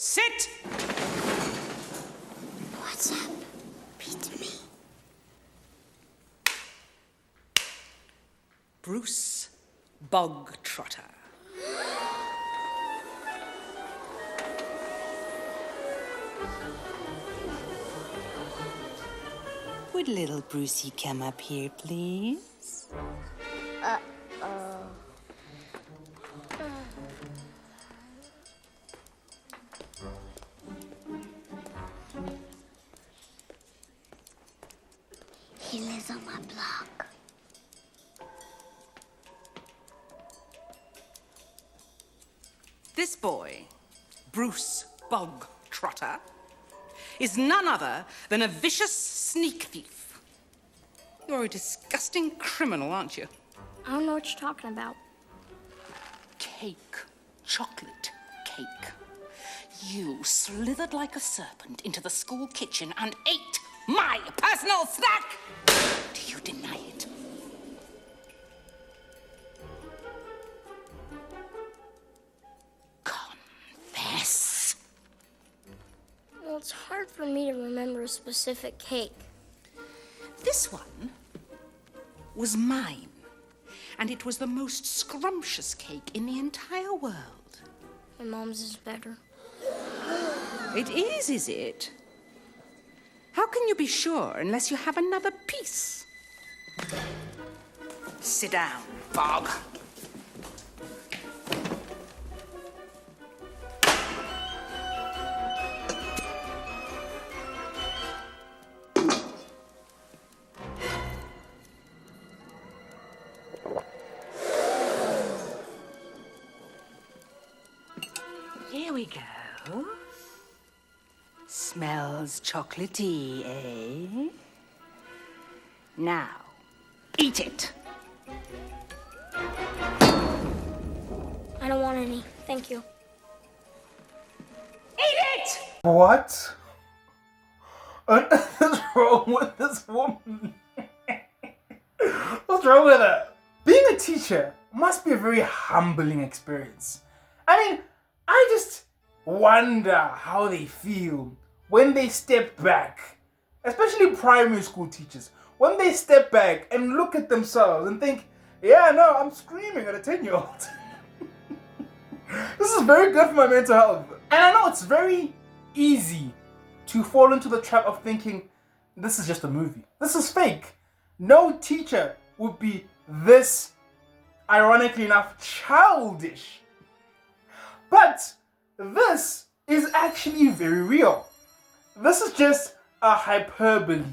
Sit! What's up? Beat me. Bruce Bogtrotter. Would little Brucey come up here, please? He lives on my block. This boy, Bruce Bogtrotter, is none other than a vicious sneak thief. You're a disgusting criminal, aren't you? I don't know what you're talking about. Cake. Chocolate cake. You slithered like a serpent into the school kitchen and ate my personal snack! Do you deny it? Confess. Well, it's hard for me to remember a specific cake. This one was mine, and it was the most scrumptious cake in the entire world. My mom's is better. It is it? How can you be sure unless you have another piece? Sit down, Bog. Here we go. Smells chocolatey, eh? Now, eat it. I don't want any. Thank you. Eat it! What on earth is wrong with this woman? What's wrong with her? Being a teacher must be a very humbling experience. I mean, I just wonder how they feel when they step back, especially primary school teachers, when they step back and look at themselves and think, yeah, no, I'm screaming at a 10-year-old. This is very good for my mental health. And I know it's very easy to fall into the trap of thinking, this is just a movie. This is fake. No teacher would be this, ironically enough, childish. But this is actually very real. This is just a hyperbole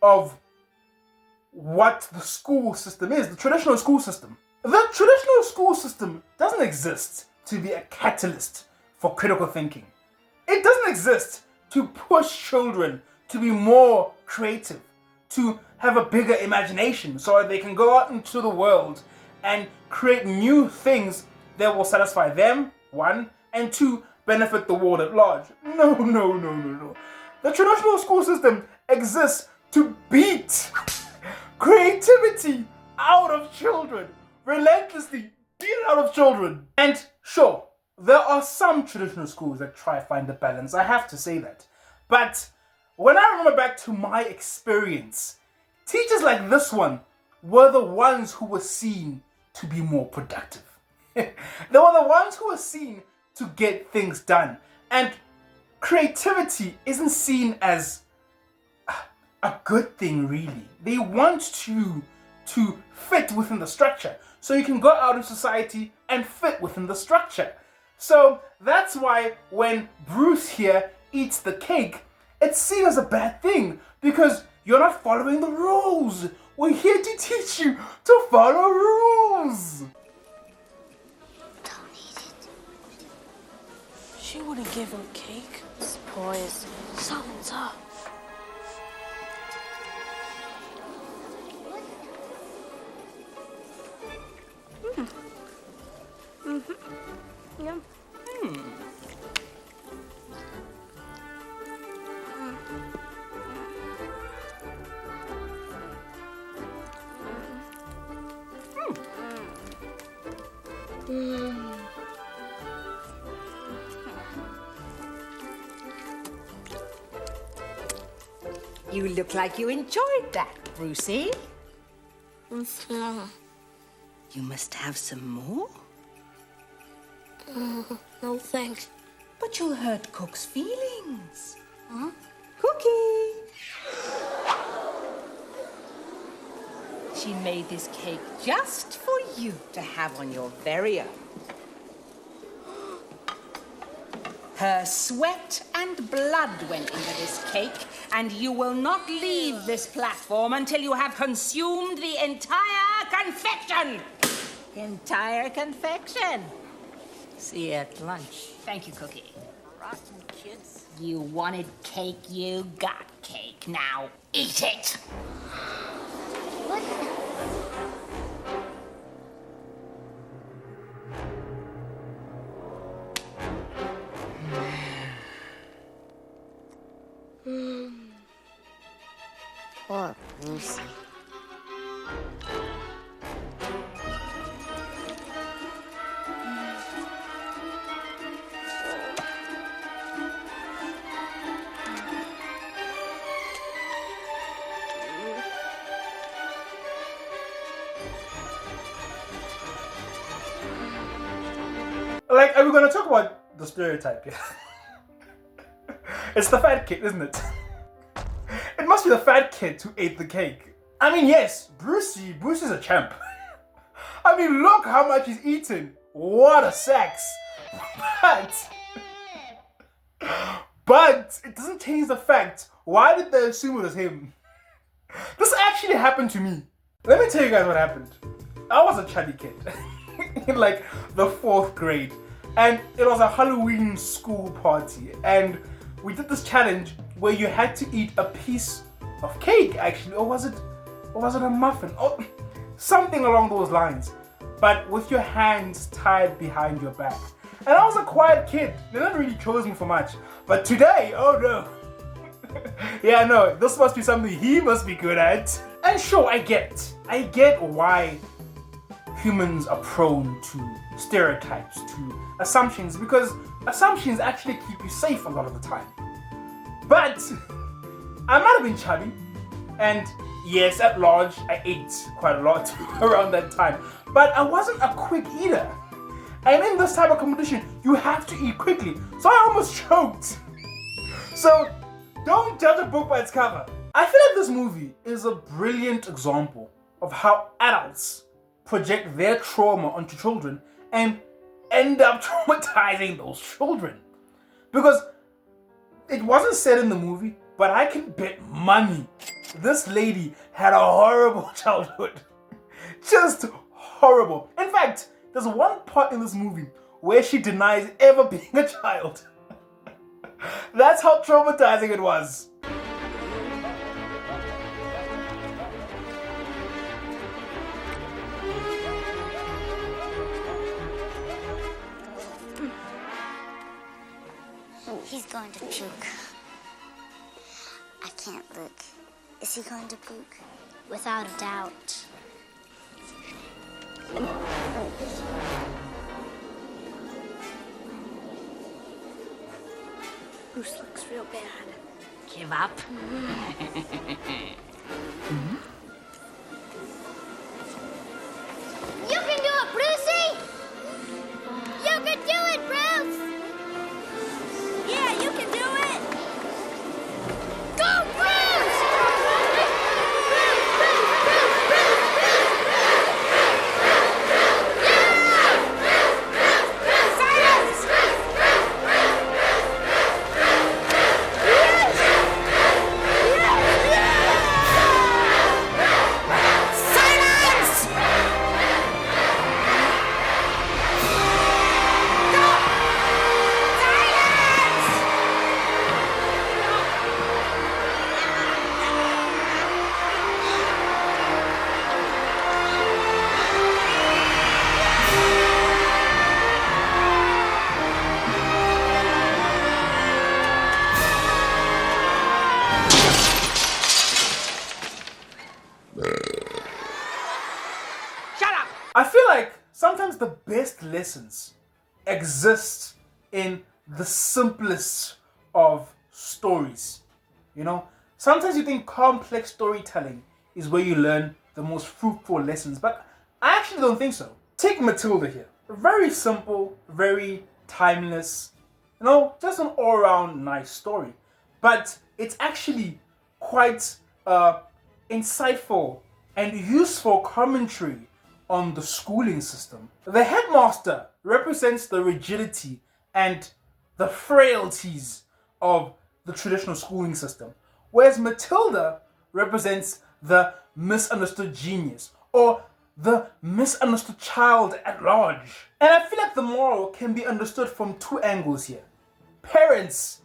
of what the school system is, the traditional school system. The traditional school system doesn't exist to be a catalyst for critical thinking. It doesn't exist to push children to be more creative, to have a bigger imagination so that they can go out into the world and create new things that will satisfy them, one, and two, benefit the world at large. No. The traditional school system exists to beat creativity out of children. Relentlessly beat it out of children. And sure, there are some traditional schools that try to find a balance. I have to say that. But when I remember back to my experience, teachers like this one were the ones who were seen to be more productive. They were the ones who were seen to get things done. And creativity isn't seen as a good thing, really. They want you to fit within the structure, so you can go out in society and fit within the structure. So that's why when Bruce here eats the cake, it's seen as a bad thing, because you're not following the rules. We're here to teach you to follow rules. Don't eat it. She wouldn't give him cake. It's poison. Something's up. Yeah. You look like you enjoyed that, Brucey. No. You must have some more. No thanks. But you'll hurt Cook's feelings. Huh? Cookie! She made this cake just for you to have on your very own. Her sweat and blood went into this cake, and you will not leave this platform until you have consumed the entire confection. Entire confection. See you at lunch. Thank you, Cookie. Rotten kids. You wanted cake, you got cake. Now eat it. What? Poor Lucy. Like, are we gonna talk about the stereotype here? It's the fat kid, isn't it? It must be the fat kid who ate the cake. I mean, yes, Bruce is a champ. I mean, look how much he's eaten. What a sex. But it doesn't change the fact. Why did they assume it was him? This actually happened to me. Let me tell you guys what happened. I was a chubby kid in like the 4th grade, and it was a Halloween school party, and we did this challenge where you had to eat a piece of cake, actually, or was it a muffin, or something along those lines, but with your hands tied behind your back. And I was a quiet kid. They never really chose me for much. But today, oh no. Yeah, no, this must be something he must be good at. And sure, I get why humans are prone to stereotypes, to assumptions, because assumptions actually keep you safe a lot of the time. But I might have been chubby, and yes, at large, I ate quite a lot around that time. But I wasn't a quick eater. And in this type of competition, you have to eat quickly. So I almost choked. So don't judge a book by its cover. I feel like this movie is a brilliant example of how adults project their trauma onto children and end up traumatizing those children. Because it wasn't said in the movie, but I can bet money this lady had a horrible childhood. Just horrible. In fact, there's one part in this movie where she denies ever being a child. That's how traumatizing it was. He's going to puke. I can't look. Is he going to puke? Without a doubt. Bruce looks real bad. Give up. You can do it, Brucey! You can do it, Bruce! Yeah, you can do it. Go, Bruce! I feel like sometimes the best lessons exist in the simplest of stories. You know, Sometimes you think complex storytelling is where you learn the most fruitful lessons, but I actually don't think so. Take Matilda here. Very simple, very timeless, just an all-around nice story. But it's actually quite insightful and useful commentary on the schooling system. The headmaster represents the rigidity and the frailties of the traditional schooling system, whereas Matilda represents the misunderstood genius or the misunderstood child at large. And I feel like the moral can be understood from two angles here. Parents,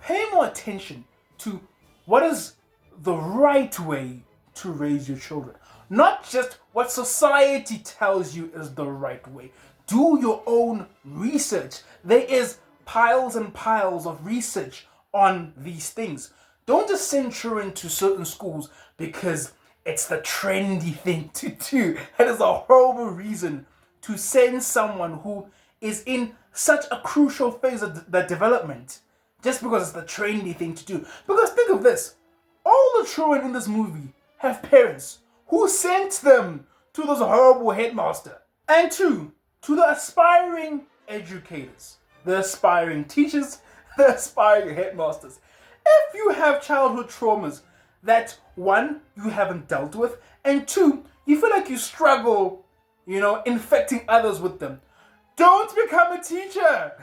pay more attention to what is the right way to raise your children, not just what society tells you is the right way. Do your own research. There is piles and piles of research on these things. Don't just send children to certain schools because it's the trendy thing to do. That is a horrible reason to send someone who is in such a crucial phase of the development just because it's the trendy thing to do. Because think of this, all the children in this movie have parents who sent them to this horrible headmaster. And two, to the aspiring educators, the aspiring teachers, the aspiring headmasters. If you have childhood traumas that one, you haven't dealt with, and two, you feel like you struggle, infecting others with them, don't become a teacher.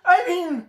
I mean,